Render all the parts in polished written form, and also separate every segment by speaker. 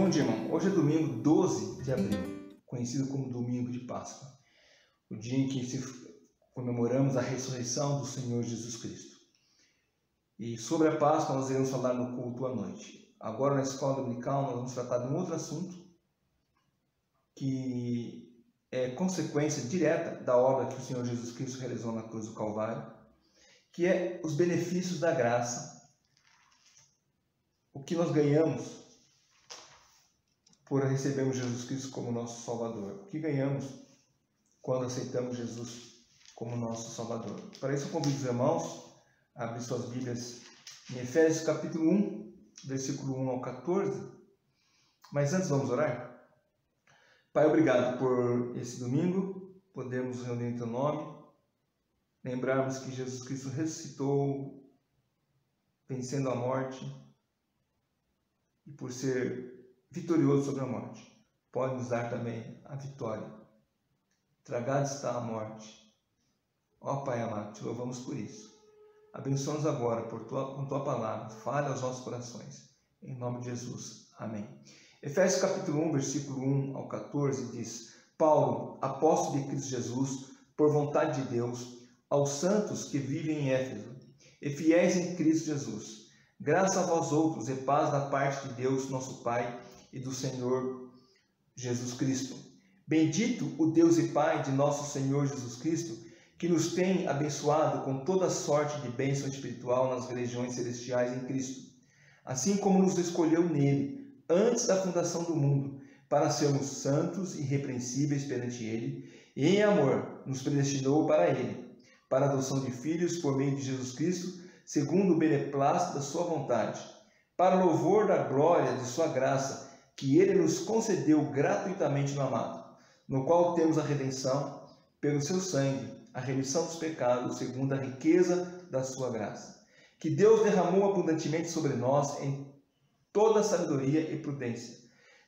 Speaker 1: Bom dia, irmão. Hoje é domingo 12 de abril, conhecido como domingo de Páscoa, o dia em que comemoramos a ressurreição do Senhor Jesus Cristo. E sobre a Páscoa nós iremos falar no culto à noite. Agora na escola dominical nós vamos tratar de um outro assunto que é consequência direta da obra que o Senhor Jesus Cristo realizou na cruz do Calvário, que é os benefícios da graça, o que nós ganhamos por recebermos Jesus Cristo como nosso Salvador. O que ganhamos quando aceitamos Jesus como nosso Salvador? Para isso eu convido os irmãos a abrir suas Bíblias em Efésios capítulo 1, versículo 1 ao 14. Mas antes vamos orar? Pai, obrigado por esse domingo, podermos reunir em Teu nome, lembrarmos que Jesus Cristo ressuscitou, vencendo a morte, e por ser vitorioso sobre a morte, pode nos dar também a vitória. Tragada está a morte. Ó Pai amado, Te louvamos por isso. Abençoa-nos agora com Tua palavra, fale aos nossos corações. Em nome de Jesus. Amém. Efésios capítulo 1, versículo 1 ao 14 diz: Paulo, apóstolo de Cristo Jesus, por vontade de Deus, aos santos que vivem em Éfeso e fiéis em Cristo Jesus, graças a vós outros e paz da parte de Deus, nosso Pai, e do Senhor Jesus Cristo. Bendito o Deus e Pai de nosso Senhor Jesus Cristo, que nos tem abençoado com toda sorte de bênção espiritual nas regiões celestiais em Cristo, assim como nos escolheu nele, antes da fundação do mundo, para sermos santos e irrepreensíveis perante ele, e em amor nos predestinou para ele, para a adoção de filhos por meio de Jesus Cristo, segundo o beneplácito da sua vontade, para louvor da glória de sua graça, que ele nos concedeu gratuitamente no amado, no qual temos a redenção pelo seu sangue, a remissão dos pecados, segundo a riqueza da sua graça, que Deus derramou abundantemente sobre nós em toda sabedoria e prudência,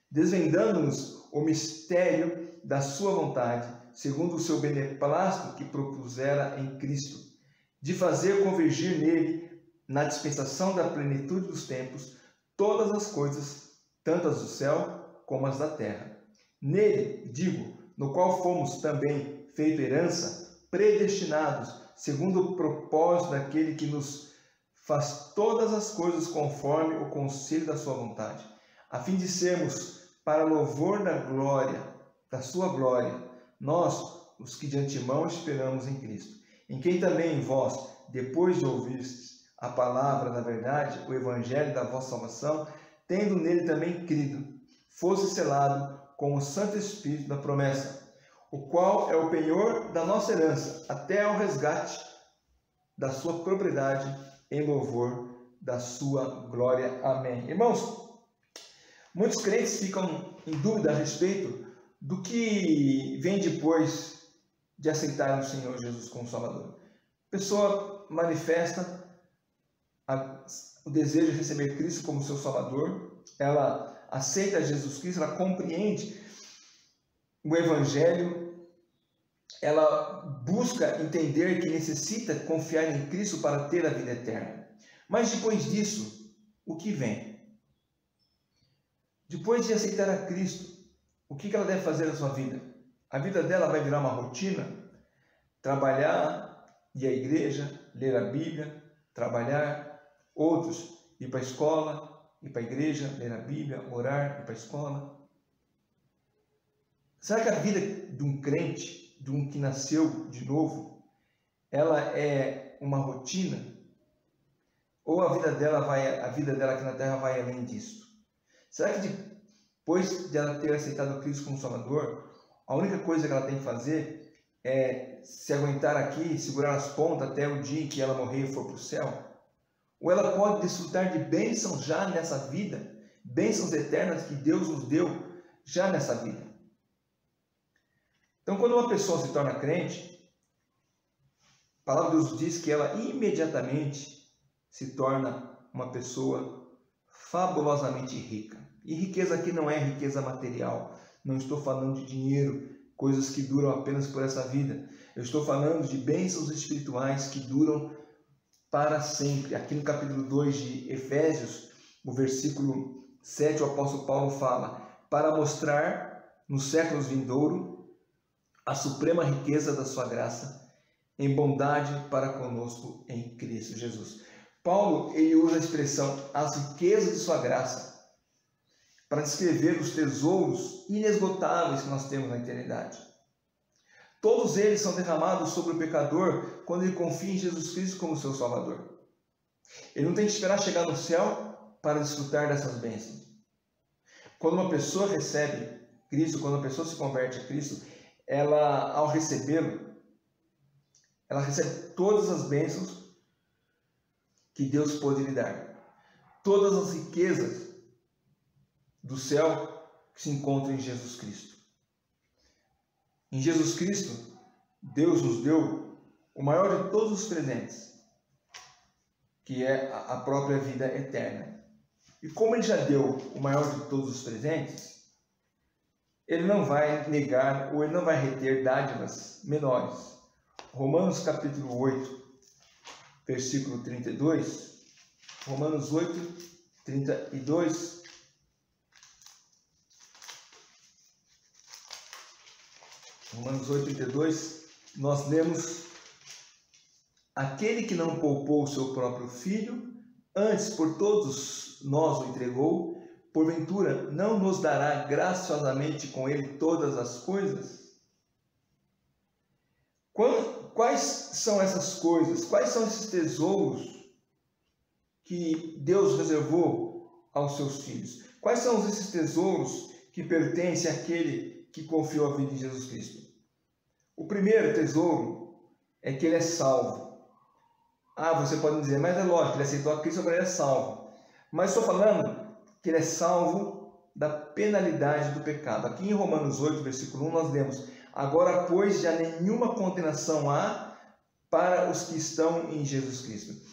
Speaker 1: desvendando-nos o mistério da sua vontade, segundo o seu beneplácito que propusera em Cristo, de fazer convergir nele, na dispensação da plenitude dos tempos, todas as coisas, tanto as do céu como as da terra. Nele, digo, no qual fomos também feito herança, predestinados, segundo o propósito daquele que nos faz todas as coisas conforme o conselho da sua vontade, a fim de sermos para louvor da glória, da sua glória, nós, os que de antemão esperamos em Cristo, em quem também vós, depois de ouvistes a palavra da verdade, o evangelho da vossa salvação, tendo nele também crido, fosse selado com o Santo Espírito da promessa, o qual é o penhor da nossa herança, até ao resgate da sua propriedade, em louvor da sua glória. Amém. Irmãos, muitos crentes ficam em dúvida a respeito do que vem depois de aceitar o Senhor Jesus como Salvador. A pessoa manifesta o desejo de receber Cristo como seu Salvador, ela aceita Jesus Cristo, ela compreende o Evangelho, ela busca entender que necessita confiar em Cristo para ter a vida eterna. Mas depois disso, o que vem? Depois de aceitar a Cristo, o que ela deve fazer na sua vida? A vida dela vai virar uma rotina? Trabalhar, ir à igreja, ler a Bíblia, trabalhar, outros ir para a escola, ir para a igreja, ler a Bíblia, orar, ir para a escola. Será que a vida de um crente, de um que nasceu de novo, ela é uma rotina? Ou a vida dela aqui na terra vai além disso? Será que depois de ela ter aceitado Cristo como Salvador, a única coisa que ela tem que fazer é se aguentar aqui, segurar as pontas até o dia em que ela morrer e for para o céu? Ou ela pode desfrutar de bênçãos já nessa vida, bênçãos eternas que Deus nos deu já nessa vida? Então, quando uma pessoa se torna crente, a palavra de Deus diz que ela imediatamente se torna uma pessoa fabulosamente rica. E riqueza aqui não é riqueza material, não estou falando de dinheiro, coisas que duram apenas por essa vida. Eu estou falando de bênçãos espirituais que duram para sempre. Aqui no capítulo 2 de Efésios, o versículo 7, o apóstolo Paulo fala: para mostrar nos séculos vindouros a suprema riqueza da sua graça em bondade para conosco em Cristo Jesus. Paulo, ele usa a expressão as riquezas de sua graça para descrever os tesouros inesgotáveis que nós temos na eternidade. Todos eles são derramados sobre o pecador quando ele confia em Jesus Cristo como seu Salvador. Ele não tem que esperar chegar no céu para desfrutar dessas bênçãos. Quando uma pessoa recebe Cristo, quando uma pessoa se converte a Cristo, ela, ao recebê-lo, ela recebe todas as bênçãos que Deus pôde lhe dar. Todas as riquezas do céu que se encontram em Jesus Cristo. Em Jesus Cristo, Deus nos deu o maior de todos os presentes, que é a própria vida eterna. E como Ele já deu o maior de todos os presentes, Ele não vai negar ou Ele não vai reter dádivas menores. Romanos capítulo 8, versículo 32. Romanos 8, 32. Romanos 8, 32, nós lemos: aquele que não poupou o seu próprio filho, antes por todos nós o entregou, porventura não nos dará graciosamente com ele todas as coisas? Quais são essas coisas? Quais são esses tesouros que Deus reservou aos seus filhos? Quais são esses tesouros que pertencem àquele que confiou a vida em Jesus Cristo? O primeiro tesouro é que ele é salvo. Você pode dizer, mas é lógico, ele aceitou a Cristo, agora ele é salvo. Mas estou falando que ele é salvo da penalidade do pecado. Aqui em Romanos 8, versículo 1, nós lemos: agora, pois, já nenhuma condenação há para os que estão em Jesus Cristo.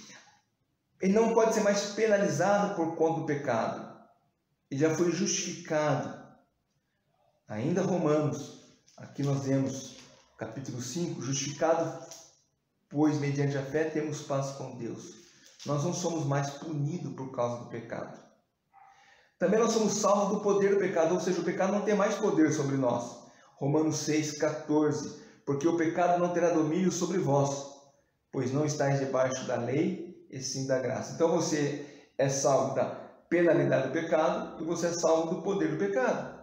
Speaker 1: Ele não pode ser mais penalizado por conta do pecado. Ele já foi justificado. Ainda Romanos, aqui nós vemos capítulo 5, justificado, pois mediante a fé temos paz com Deus. Nós não somos mais punidos por causa do pecado. Também nós somos salvos do poder do pecado, ou seja, o pecado não tem mais poder sobre nós. Romanos 6, 14, porque o pecado não terá domínio sobre vós, pois não estáis debaixo da lei, e sim da graça. Então você é salvo da penalidade do pecado e você é salvo do poder do pecado.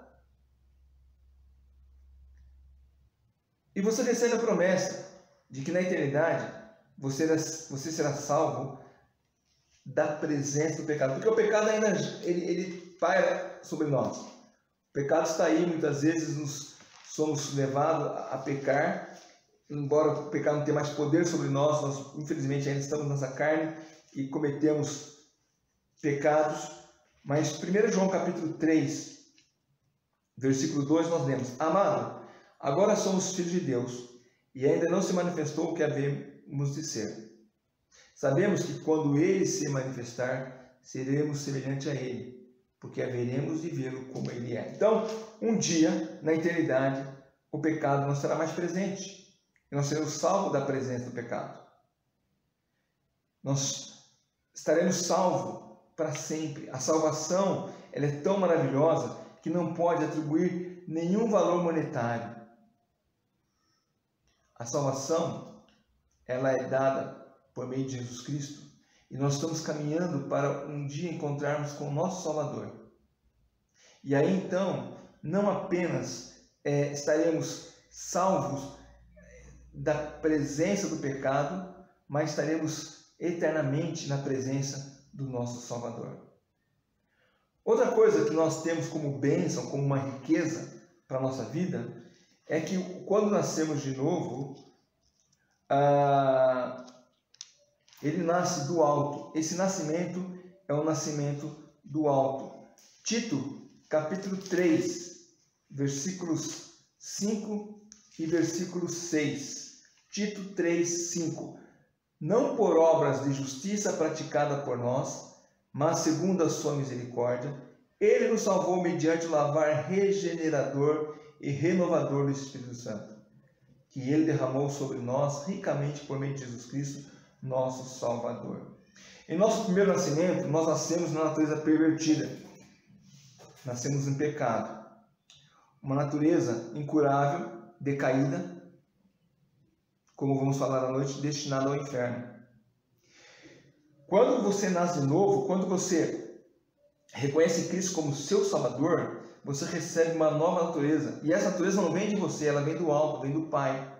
Speaker 1: E você recebe a promessa de que na eternidade você será salvo da presença do pecado. Porque o pecado ainda ele paira sobre nós. O pecado está aí, muitas vezes somos levados a pecar. Embora o pecado não tenha mais poder sobre nós, nós infelizmente ainda estamos nessa carne e cometemos pecados. Mas 1 João capítulo 3, versículo 2, nós lemos: amado, agora somos filhos de Deus, e ainda não se manifestou o que havemos de ser. Sabemos que quando Ele se manifestar, seremos semelhantes a Ele, porque haveremos de vê-lo como Ele é. Então, um dia, na eternidade, o pecado não será mais presente, e nós seremos salvos da presença do pecado. Nós estaremos salvos para sempre. A salvação, ela é tão maravilhosa que não pode atribuir nenhum valor monetário. A salvação, ela é dada por meio de Jesus Cristo, e nós estamos caminhando para um dia encontrarmos com o nosso Salvador. E aí então, não apenas estaremos salvos da presença do pecado, mas estaremos eternamente na presença do nosso Salvador. Outra coisa que nós temos como bênção, como uma riqueza para a nossa vida, é que quando nascemos de novo, ele nasce do alto. Esse nascimento é um nascimento do alto. Tito, capítulo 3, versículos 5 e versículo 6. Tito 3, 5. Não por obras de justiça praticada por nós, mas segundo a sua misericórdia, Ele nos salvou mediante o lavar regenerador e renovador do Espírito Santo, que Ele derramou sobre nós ricamente por meio de Jesus Cristo, nosso Salvador. Em nosso primeiro nascimento, nós nascemos na natureza pervertida. nascemos em pecado. Uma natureza incurável, decaída, como vamos falar à noite, destinada ao inferno. Quando você nasce de novo, quando você reconhece Cristo como seu Salvador, você recebe uma nova natureza. E essa natureza não vem de você, ela vem do alto, vem do Pai.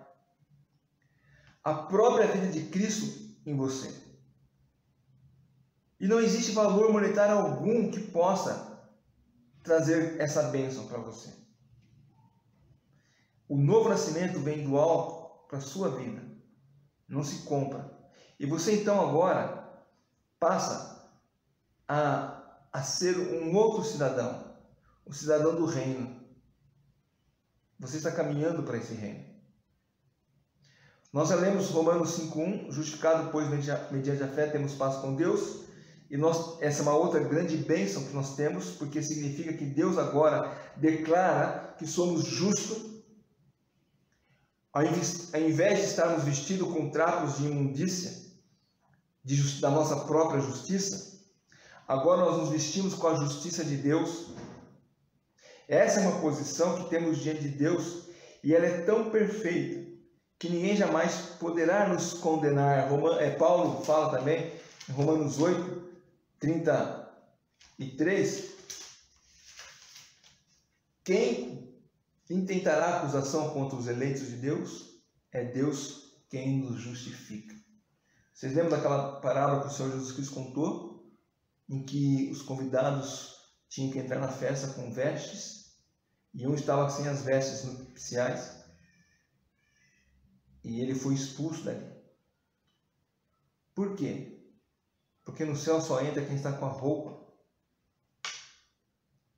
Speaker 1: A própria vida de Cristo em você. E não existe valor monetário algum que possa trazer essa bênção para você. O novo nascimento vem do alto para a sua vida. Não se compra. E você então agora passa a ser um outro cidadão. O cidadão do reino. Você está caminhando para esse reino. Nós já lemos Romanos 5:1, justificado, pois, mediante a fé, temos paz com Deus. E essa é uma outra grande bênção que nós temos, porque significa que Deus agora declara que somos justos. Ao invés de estarmos vestidos com trapos de imundícia, da nossa própria justiça, agora nós nos vestimos com a justiça de Deus. Essa é uma posição que temos diante de Deus, e ela é tão perfeita que ninguém jamais poderá nos condenar. Paulo fala também em Romanos 8:33, quem intentará acusação contra os eleitos de Deus? É Deus quem nos justifica. Vocês lembram daquela parábola que o Senhor Jesus Cristo contou, em que os convidados tinham que entrar na festa com vestes, e um estava sem as vestes nupciais, e ele foi expulso dali. Por quê? Porque no céu só entra quem está com a roupa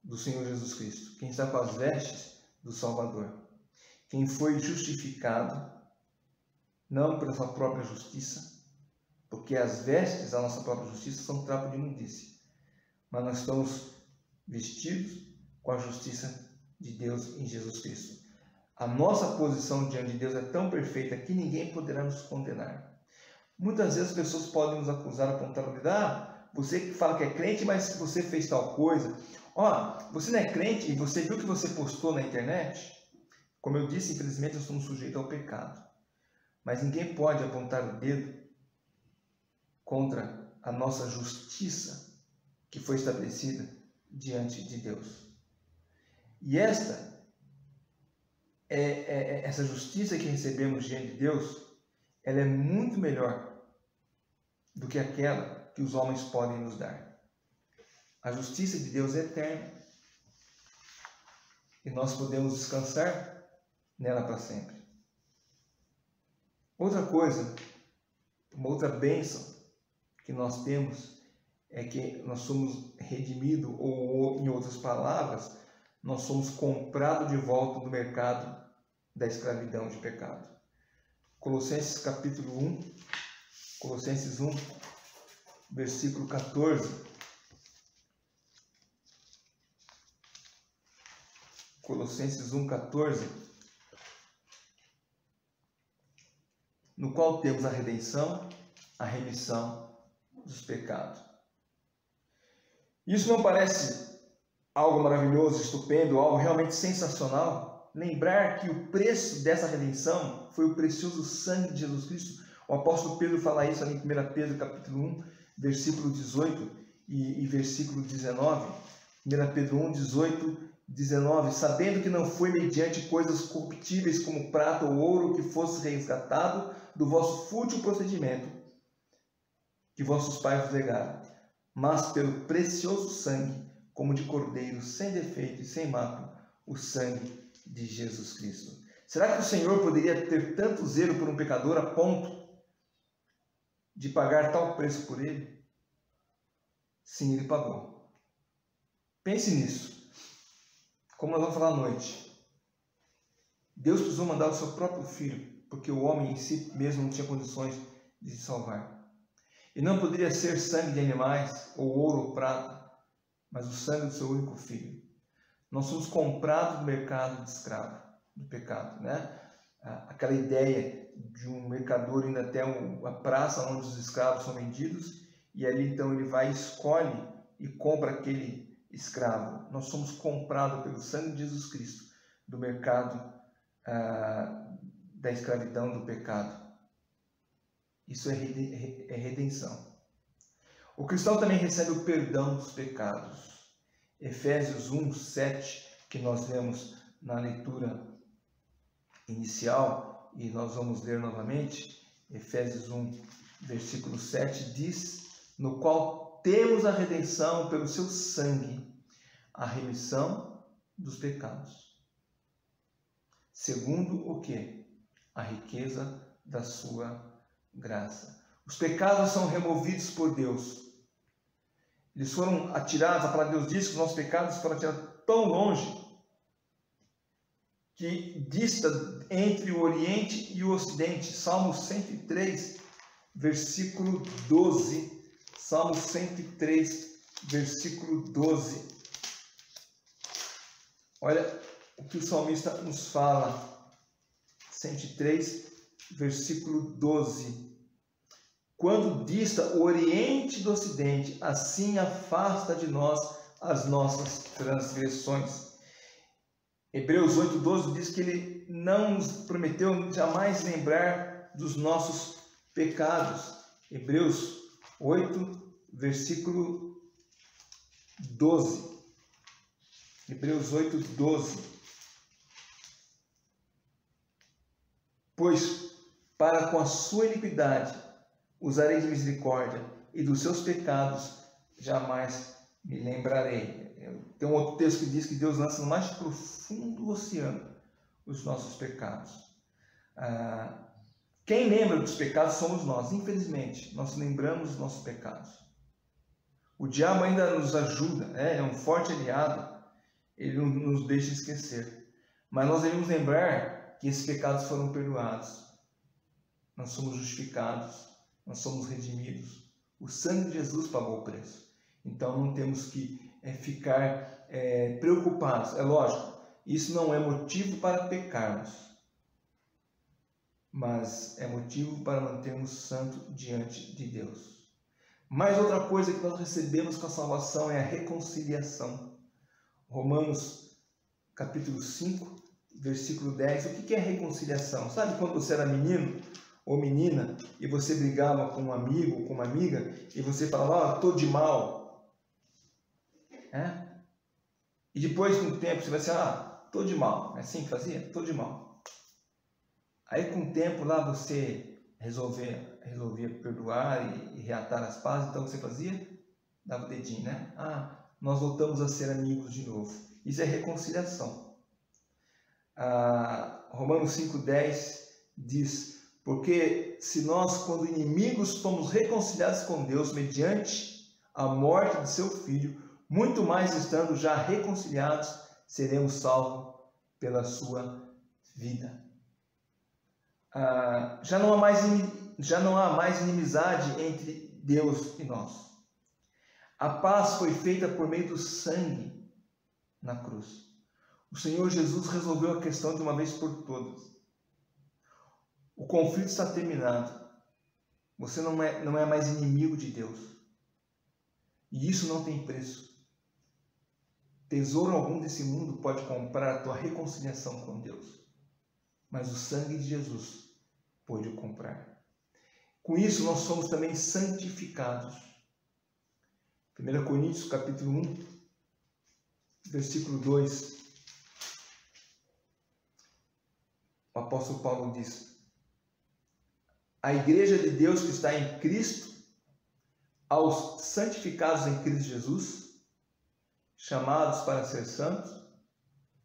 Speaker 1: do Senhor Jesus Cristo, quem está com as vestes do Salvador, quem foi justificado, não pela sua própria justiça, porque as vestes da nossa própria justiça são trapo de imundícia, mas nós estamos vestidos com a justiça de Deus em Jesus Cristo. A nossa posição diante de Deus é tão perfeita que ninguém poderá nos condenar. Muitas vezes as pessoas podem nos acusar, apontar o dedo, você que fala que é crente, mas você fez tal coisa. Você não é crente e você viu que você postou na internet? Como eu disse, infelizmente nós estamos sujeitos ao pecado. Mas ninguém pode apontar o dedo contra a nossa justiça que foi estabelecida diante de Deus. E essa justiça que recebemos diante de Deus, ela é muito melhor do que aquela que os homens podem nos dar. A justiça de Deus é eterna e nós podemos descansar nela para sempre. Outra coisa, uma outra bênção que nós temos é que nós somos redimidos, ou em outras palavras, nós somos comprados de volta do mercado da escravidão de pecado. Colossenses capítulo 1, Colossenses 1, versículo 14. Colossenses 1,14, no qual temos a redenção, a remissão dos pecados. Isso não parece algo maravilhoso, estupendo, algo realmente sensacional? Lembrar que o preço dessa redenção foi o precioso sangue de Jesus Cristo. O apóstolo Pedro fala isso ali em 1 Pedro capítulo 1, versículo 18 e versículo 19. 1 Pedro 1, 18, 19, sabendo que não foi mediante coisas corruptíveis como prata ou ouro que fosse resgatado do vosso fútil procedimento que vossos pais vos legaram, mas pelo precioso sangue, como de cordeiro, sem defeito e sem mácula, o sangue de Jesus Cristo. Será que o Senhor poderia ter tanto zelo por um pecador a ponto de pagar tal preço por ele? Sim, ele pagou. Pense nisso. Como nós vamos falar à noite, Deus precisou mandar o seu próprio filho, porque o homem em si mesmo não tinha condições de se salvar. E não poderia ser sangue de animais, ou ouro ou prata, mas o sangue do seu único filho. Nós somos comprados do mercado de escravo, do pecado, né? Aquela ideia de um mercador indo até a praça onde os escravos são vendidos, e ali então ele vai, escolhe e compra aquele escravo. Nós somos comprados pelo sangue de Jesus Cristo do mercado da escravidão do pecado. Isso é redenção. O cristão também recebe o perdão dos pecados. Efésios 1, 7, que nós lemos na leitura inicial, e nós vamos ler novamente, Efésios 1, versículo 7, diz: no qual temos a redenção pelo seu sangue, a remissão dos pecados. Segundo o quê? A riqueza da sua graça. Os pecados são removidos por Deus. Eles foram atirados, a palavra de Deus diz que os nossos pecados foram atirados tão longe que dista entre o Oriente e o Ocidente. Salmo 103, versículo 12. Salmo 103, versículo 12. Olha o que o salmista nos fala. 103, versículo 12. Quando dista o Oriente do Ocidente, assim afasta de nós as nossas transgressões. Hebreus 8,12 diz que ele não nos prometeu jamais lembrar dos nossos pecados. Hebreus 8, versículo 12. Hebreus 8, 12. Pois para com a sua iniquidade usarei de misericórdia, e dos seus pecados jamais me lembrarei. Tem um outro texto que diz que Deus lança no mais profundo oceano os nossos pecados. Quem lembra dos pecados somos nós. Infelizmente, nós lembramos dos nossos pecados. O diabo ainda nos ajuda, é um forte aliado, ele não nos deixa esquecer. Mas nós devemos lembrar que esses pecados foram perdoados. Nós somos justificados, nós somos redimidos. O sangue de Jesus pagou o preço. Então não temos que ficar preocupados. É lógico, isso não é motivo para pecarmos, mas é motivo para mantermos santo diante de Deus. Mais outra coisa que nós recebemos com a salvação é a reconciliação. Romanos capítulo 5, versículo 10. O que é reconciliação? Sabe quando você era menino ou menina e você brigava com um amigo ou com uma amiga e você falava, estou de mal. E depois, com o tempo, você vai dizer, estou de mal. É assim que fazia? Estou de mal. Aí, com o tempo, lá você resolvia perdoar e reatar as pazes. Então, você fazia? Dava o dedinho, né? Nós voltamos a ser amigos de novo. Isso é reconciliação. Romanos 5,10 diz, porque se nós, quando inimigos, fomos reconciliados com Deus mediante a morte de seu Filho, muito mais estando já reconciliados, seremos salvos pela sua vida. Já não há mais inimizade entre Deus e nós. A paz foi feita por meio do sangue na cruz. O Senhor Jesus resolveu a questão de uma vez por todas. O conflito está terminado. Você não é mais inimigo de Deus. E isso não tem preço. Tesouro algum desse mundo pode comprar a tua reconciliação com Deus. Mas o sangue de Jesus pode o comprar. Com isso, nós somos também santificados. 1 Coríntios, capítulo 1, versículo 2. O apóstolo Paulo diz, a igreja de Deus que está em Cristo, aos santificados em Cristo Jesus, chamados para ser santos,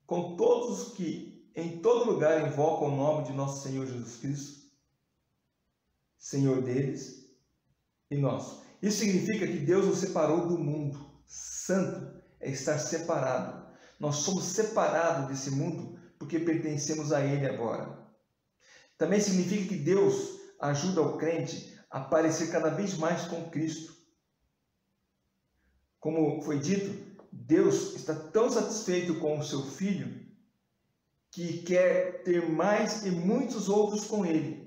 Speaker 1: com todos os que em todo lugar invocam o nome de nosso Senhor Jesus Cristo, Senhor deles e nosso. Isso significa que Deus nos separou do mundo. Santo é estar separado. Nós somos separados desse mundo porque pertencemos a Ele agora. Também significa que Deus ajuda o crente a parecer cada vez mais com Cristo. Como foi dito, Deus está tão satisfeito com o seu Filho que quer ter mais e muitos outros com Ele.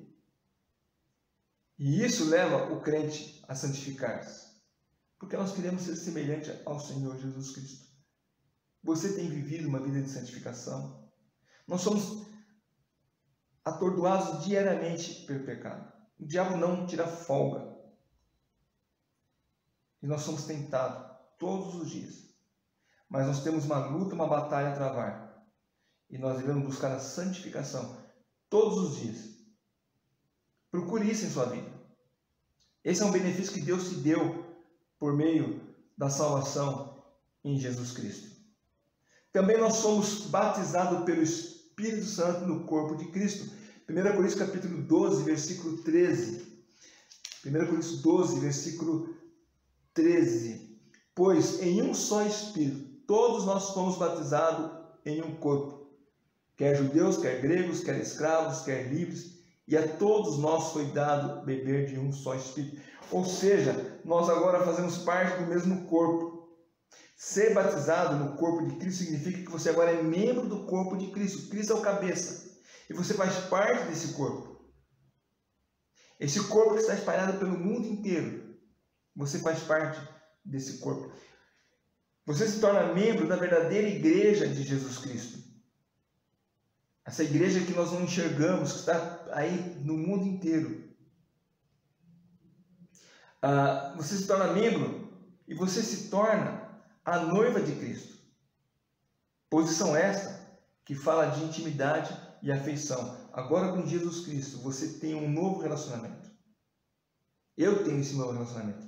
Speaker 1: E isso leva o crente a santificar-se, porque nós queremos ser semelhante ao Senhor Jesus Cristo. Você tem vivido uma vida de santificação? Nós somos atordoados diariamente pelo pecado. O diabo não tira folga. E nós somos tentados todos os dias. Mas nós temos uma luta, uma batalha a travar. E nós devemos buscar a santificação todos os dias. Procure isso em sua vida. Esse é um benefício que Deus te deu por meio da salvação em Jesus Cristo. Também nós somos batizados pelo Espírito Santo no corpo de Cristo. 1 Coríntios capítulo 12, versículo 13. 1 Coríntios 12, versículo 13. Pois em um só Espírito todos nós fomos batizados em um corpo, quer judeus, quer gregos, quer escravos, quer livres, e a todos nós foi dado beber de um só Espírito. Ou seja, nós agora fazemos parte do mesmo corpo. Ser batizado no corpo de Cristo significa que você agora é membro do corpo de Cristo. Cristo é o cabeça. E você faz parte desse corpo. Esse corpo que está espalhado pelo mundo inteiro. Você faz parte desse corpo. Você se torna membro da verdadeira igreja de Jesus Cristo. Essa igreja que nós não enxergamos, que está aí no mundo inteiro. Você se torna membro e você se torna a noiva de Cristo. Posição esta que fala de intimidade e afeição. Agora com Jesus Cristo você tem um novo relacionamento. Eu tenho esse novo relacionamento.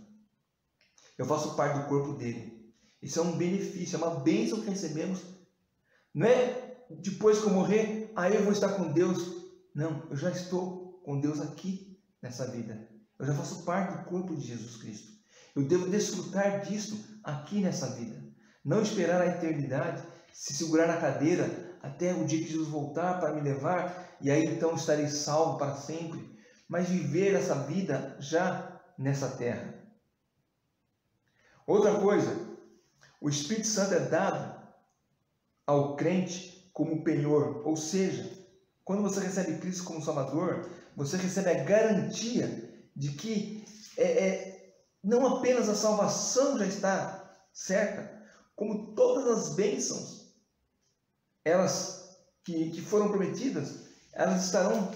Speaker 1: Eu faço parte do corpo dele. Isso é um benefício, é uma bênção que recebemos. Não é depois que eu morrer, aí eu vou estar com Deus. Não, eu já estou com Deus aqui nessa vida. Eu já faço parte do corpo de Jesus Cristo. Eu devo desfrutar disso aqui nessa vida. Não esperar a eternidade, se segurar na cadeira até o dia que Jesus voltar para me levar, e aí então estarei salvo para sempre. Mas viver essa vida já nessa terra. Outra coisa, o Espírito Santo é dado ao crente como penhor, ou seja, quando você recebe Cristo como Salvador, você recebe a garantia de que não apenas a salvação já está certa, como todas as bênçãos, elas que foram prometidas, elas estarão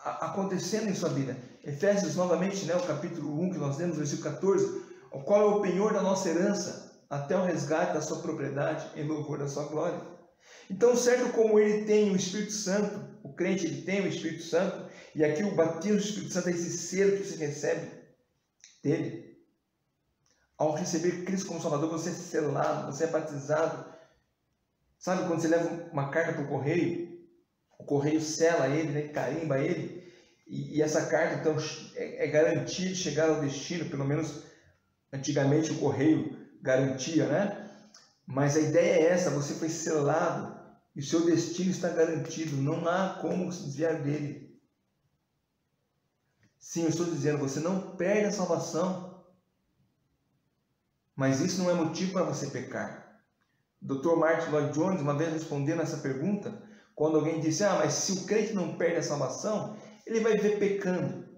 Speaker 1: acontecendo em sua vida. Efésios, novamente, né, o capítulo 1 que nós lemos, versículo 14, o qual é o penhor da nossa herança, até o resgate da sua propriedade em louvor da sua glória. Então, certo como ele tem o Espírito Santo, o crente ele tem o Espírito Santo, e aqui o batismo do Espírito Santo é esse selo que você recebe dele. Ao receber Cristo como Salvador, você é selado, você é batizado. Sabe quando você leva uma carta para o correio sela ele, né, carimba ele, e essa carta então é garantia de chegar ao destino, pelo menos antigamente o correio garantia, né? Mas a ideia é essa, você foi selado e o seu destino está garantido, não há como se desviar dele. Sim, eu estou dizendo, você não perde a salvação, mas isso não é motivo para você pecar. O Dr. Martin Lloyd Jones, uma vez respondendo essa pergunta, quando alguém disse, mas se o crente não perde a salvação, ele vai viver pecando.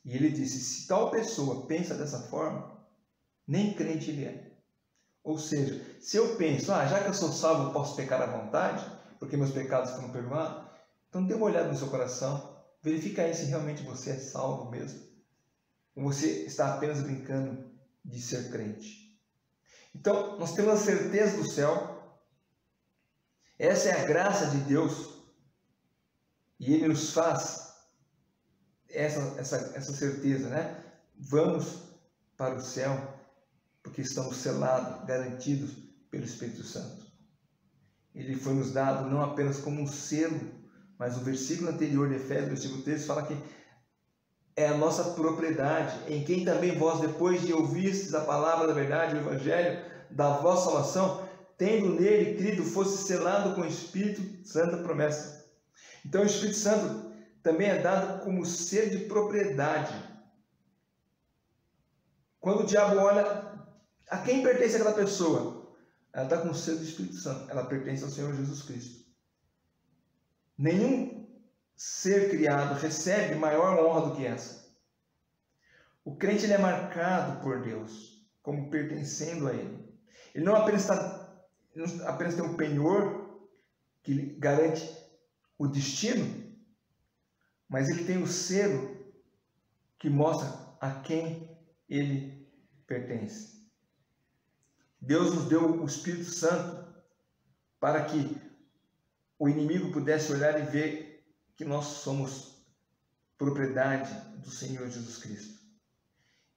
Speaker 1: E ele disse, se tal pessoa pensa dessa forma, nem crente ele é. Ou seja, se eu penso, já que eu sou salvo, eu posso pecar à vontade, porque meus pecados foram perdoados, então dê uma olhada no seu coração, verifica aí se realmente você é salvo mesmo, ou você está apenas brincando de ser crente. Então, nós temos a certeza do céu, essa é a graça de Deus, e Ele nos faz essa certeza, né? Vamos para o céu, porque estamos selados, garantidos pelo Espírito Santo. Ele foi nos dado não apenas como um selo, mas o versículo anterior de Efésios, versículo 13, fala que é a nossa propriedade, em quem também vós, depois de ouvistes a palavra da verdade, o Evangelho da vossa salvação, tendo nele crido, fosse selado com o Espírito Santo a promessa. Então o Espírito Santo também é dado como selo de propriedade. Quando o diabo olha, a quem pertence aquela pessoa? Ela está com o selo do Espírito Santo. Ela pertence ao Senhor Jesus Cristo. Nenhum ser criado recebe maior honra do que essa. O crente ele é marcado por Deus como pertencendo a Ele. Ele não apenas está não apenas tem um penhor que garante o destino, mas ele tem o selo que mostra a quem ele pertence. Deus nos deu o Espírito Santo para que o inimigo pudesse olhar e ver que nós somos propriedade do Senhor Jesus Cristo.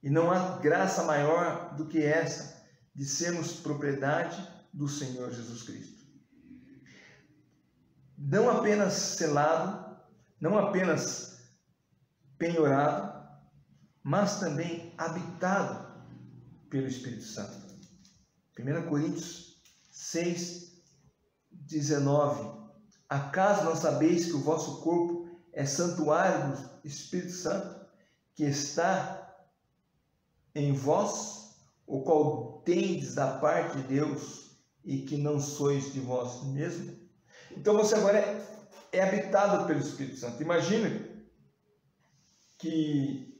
Speaker 1: E não há graça maior do que essa, de sermos propriedade do Senhor Jesus Cristo. Não apenas selado, não apenas penhorado, mas também habitado pelo Espírito Santo. 1 Coríntios 6, 19. Acaso não sabeis que o vosso corpo é santuário do Espírito Santo, que está em vós, o qual tendes da parte de Deus, e que não sois de vós mesmos? Então você agora é habitado pelo Espírito Santo. Imagina que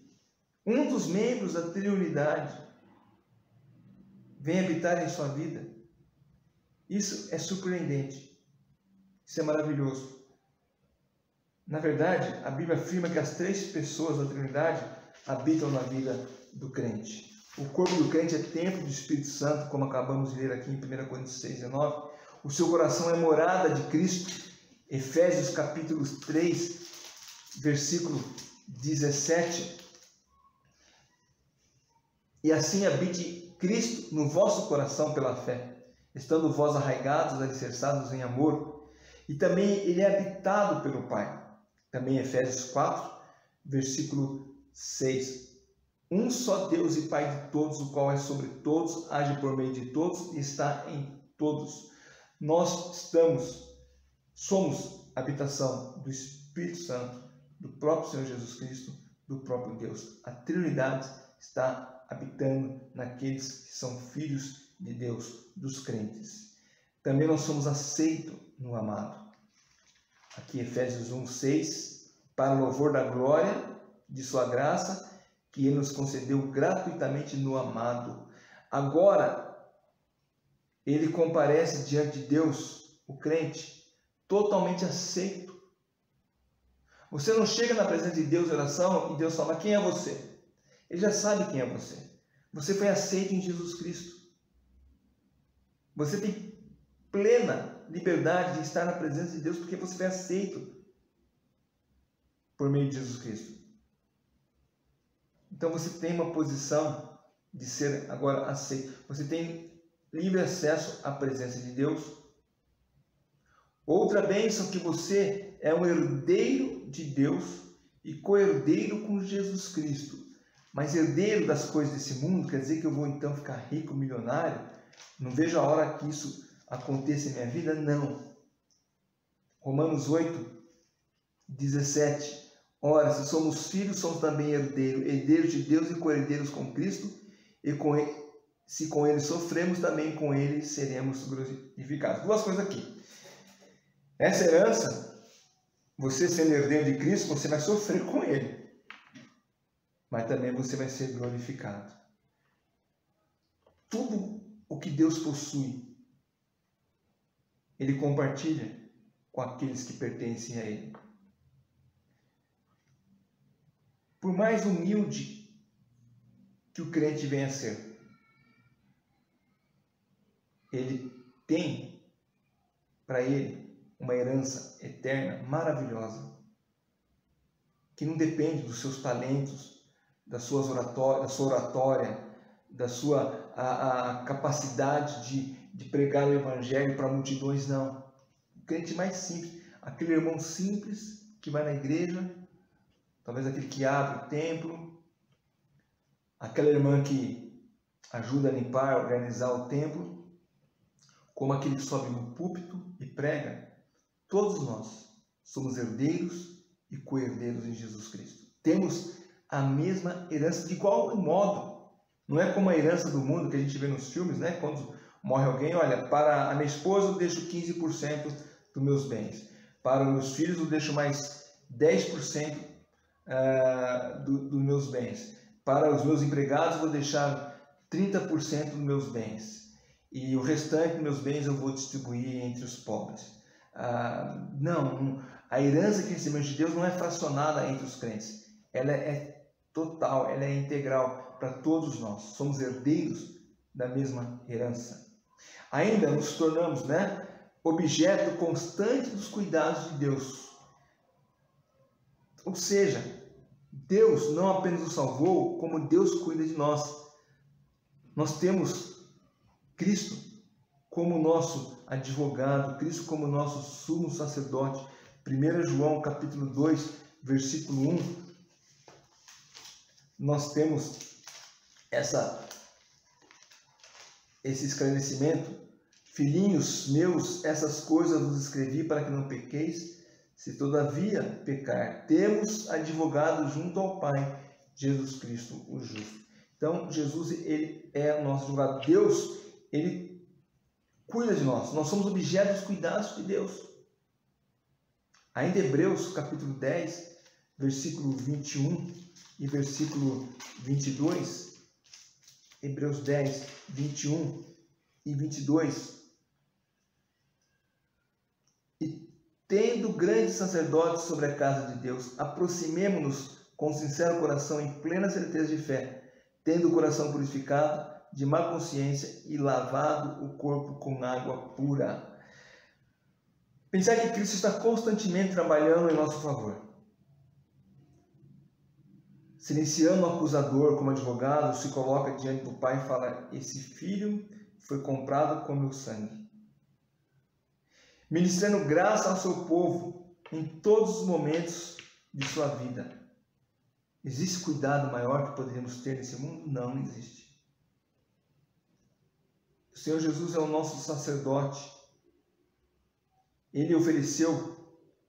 Speaker 1: um dos membros da triunidade vem habitar em sua vida. Isso é surpreendente. Isso é maravilhoso. Na verdade, a Bíblia afirma que as 3 pessoas da Trindade habitam na vida do crente. O corpo do crente é templo do Espírito Santo, como acabamos de ler aqui em 1 Coríntios 6, 19. O seu coração é morada de Cristo. Efésios capítulo 3, versículo 17. E assim habite Cristo no vosso coração pela fé, estando vós arraigados, alicerçados em amor. E também ele é habitado pelo Pai. Também Efésios 4, versículo 6. Um só Deus e Pai de todos, o qual é sobre todos, age por meio de todos e está em todos. Nós somos habitação do Espírito Santo, do próprio Senhor Jesus Cristo, do próprio Deus. A Trindade está habitando naqueles que são filhos de Deus, dos crentes. Também nós somos aceitos no amado. Aqui Efésios 1, 6, para o louvor da glória de sua graça, que ele nos concedeu gratuitamente no amado. Agora, ele comparece diante de Deus, o crente, totalmente aceito. Você não chega na presença de Deus em oração e Deus fala: quem é você? Ele já sabe quem é você. Você foi aceito em Jesus Cristo. Você tem plena liberdade de estar na presença de Deus porque você foi aceito por meio de Jesus Cristo. Então você tem uma posição de ser agora aceito. Você tem livre acesso à presença de Deus. Outra bênção, que você é um herdeiro de Deus e co-herdeiro com Jesus Cristo. Mas herdeiro das coisas desse mundo quer dizer que eu vou então ficar rico, milionário? Não vejo a hora que isso aconteça em minha vida? Não. Romanos 8, 17. Ora, se somos filhos, somos também herdeiros de Deus e co-herdeiros com Cristo, e se com ele sofremos, também com ele seremos glorificados. Duas coisas aqui. Essa herança, você sendo herdeiro de Cristo, você vai sofrer com ele, mas também você vai ser glorificado. Tudo o que Deus possui, ele compartilha com aqueles que pertencem a ele. Por mais humilde que o crente venha a ser, ele tem para ele uma herança eterna maravilhosa, que não depende dos seus talentos, da sua oratória, da sua capacidade de pregar o evangelho para multidões, não. O crente mais simples, aquele irmão simples que vai na igreja, talvez aquele que abre o templo, aquela irmã que ajuda a limpar, organizar o templo, como aquele que sobe no púlpito e prega. Todos nós somos herdeiros e co-herdeiros em Jesus Cristo. Temos a mesma herança, de igual modo. Não é como a herança do mundo que a gente vê nos filmes, né? Quando morre alguém, olha, para a minha esposa eu deixo 15% dos meus bens. Para os meus filhos eu deixo mais 10% dos meus bens. Para os meus empregados eu vou deixar 30% dos meus bens. e o restante dos meus bens eu vou distribuir entre os pobres. Não, a herança que recebemos de Deus não é fracionada entre os crentes, ela é total, ela é integral para todos nós, somos herdeiros da mesma herança. Ainda nos tornamos, objeto constante dos cuidados de Deus. Ou seja, Deus não apenas nos salvou, como Deus cuida de nós. Nós temos Cristo como nosso advogado, Cristo como nosso sumo sacerdote. 1 João capítulo 2, versículo 1, nós temos esse esclarecimento. Filhinhos meus, essas coisas vos escrevi para que não pequeis. Se todavia pecar, temos advogado junto ao Pai, Jesus Cristo, o justo. Então, Jesus, ele é o nosso advogado. Deus, ele cuida de nós. Nós somos objeto dos cuidados de Deus. Ainda Hebreus, capítulo 10, versículo 21 e versículo 22. Hebreus 10, 21 e 22. E tendo grandes sacerdotes sobre a casa de Deus, aproximemo-nos com sincero coração, em plena certeza de fé, tendo o coração purificado de má consciência e lavado o corpo com água pura. Pensar que Cristo está constantemente trabalhando em nosso favor, silenciando o acusador como advogado, se coloca diante do Pai e fala: esse filho foi comprado com meu sangue. Ministrando graça ao seu povo em todos os momentos de sua vida. Existe cuidado maior que poderíamos ter nesse mundo? Não existe. O Senhor Jesus é o nosso sacerdote. Ele ofereceu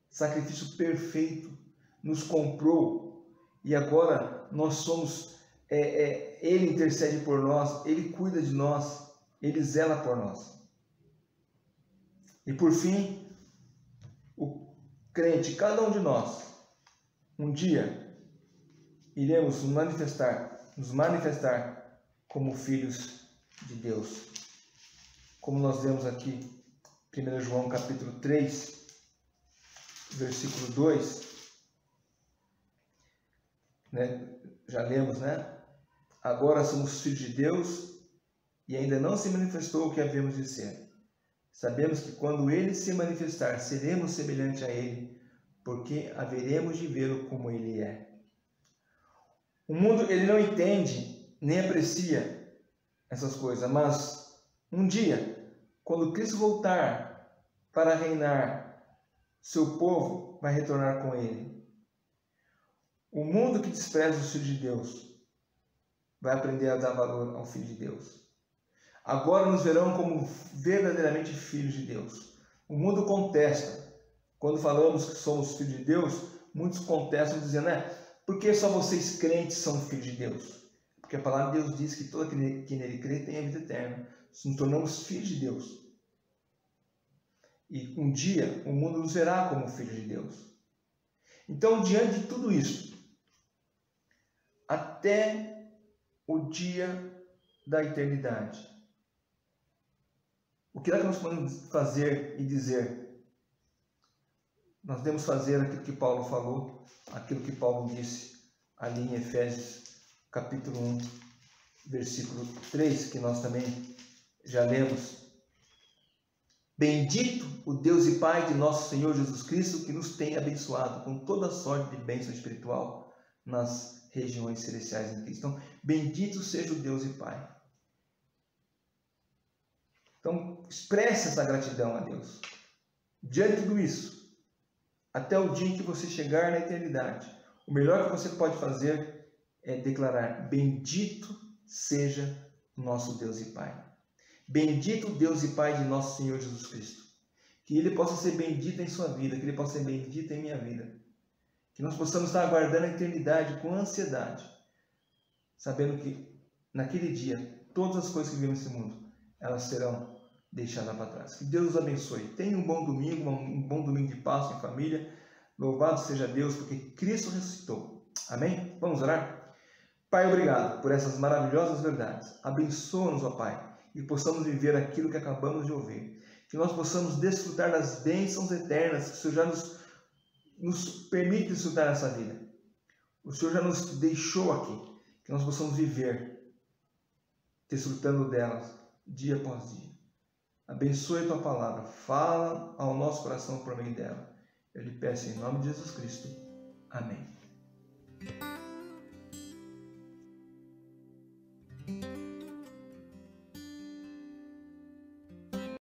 Speaker 1: sacrifício perfeito, nos comprou e agora nós somos, Ele intercede por nós, Ele cuida de nós, Ele zela por nós. E por fim, o crente, cada um de nós, um dia iremos nos manifestar como filhos de Deus. Como nós vemos aqui, 1 João capítulo 3, versículo 2, já lemos, Agora somos filhos de Deus e ainda não se manifestou o que havemos de ser. Sabemos que quando Ele se manifestar, seremos semelhantes a Ele, porque haveremos de vê-lo como Ele é. O mundo, ele não entende, nem aprecia essas coisas, mas um dia, quando Cristo voltar para reinar, seu povo vai retornar com Ele. O mundo que despreza os filhos de Deus vai aprender a dar valor ao Filho de Deus. Agora nos verão como verdadeiramente filhos de Deus. O mundo contesta. Quando falamos que somos filhos de Deus, muitos contestam dizendo, por que só vocês crentes são filhos de Deus? Porque a palavra de Deus diz que todo aquele que nele crê tem a vida eterna. Nos tornamos filhos de Deus. E um dia o mundo nos verá como filhos de Deus. Então, diante de tudo isso, até o dia da eternidade, o que é que nós podemos fazer e dizer? Nós devemos fazer aquilo que Paulo falou, aquilo que Paulo disse ali em Efésios capítulo 1, versículo 3, que nós também já lemos. Bendito o Deus e Pai de nosso Senhor Jesus Cristo, que nos tem abençoado com toda sorte de bênção espiritual nas regiões celestiais em Cristo. Então, bendito seja o Deus e Pai. Então, expresse essa gratidão a Deus. Diante de tudo isso, até o dia em que você chegar na eternidade, o melhor que você pode fazer é declarar: bendito seja o nosso Deus e Pai. Bendito Deus e Pai de nosso Senhor Jesus Cristo. Que Ele possa ser bendito em sua vida, que Ele possa ser bendito em minha vida. Que nós possamos estar aguardando a eternidade com ansiedade, sabendo que naquele dia, todas as coisas que vivemos nesse mundo, elas serão deixadas para trás. Que Deus os abençoe. Tenha um bom domingo de paz em família. Louvado seja Deus, porque Cristo ressuscitou. Amém? Vamos orar? Pai, obrigado por essas maravilhosas verdades. Abençoa-nos, ó Pai, e possamos viver aquilo que acabamos de ouvir. Que nós possamos desfrutar das bênçãos eternas que o Senhor já nos permite desfrutar nessa vida. O Senhor já nos deixou aqui. Que nós possamos viver desfrutando delas dia após dia. Abençoe a Tua palavra. Fala ao nosso coração por meio dela. Eu lhe peço em nome de Jesus Cristo. Amém.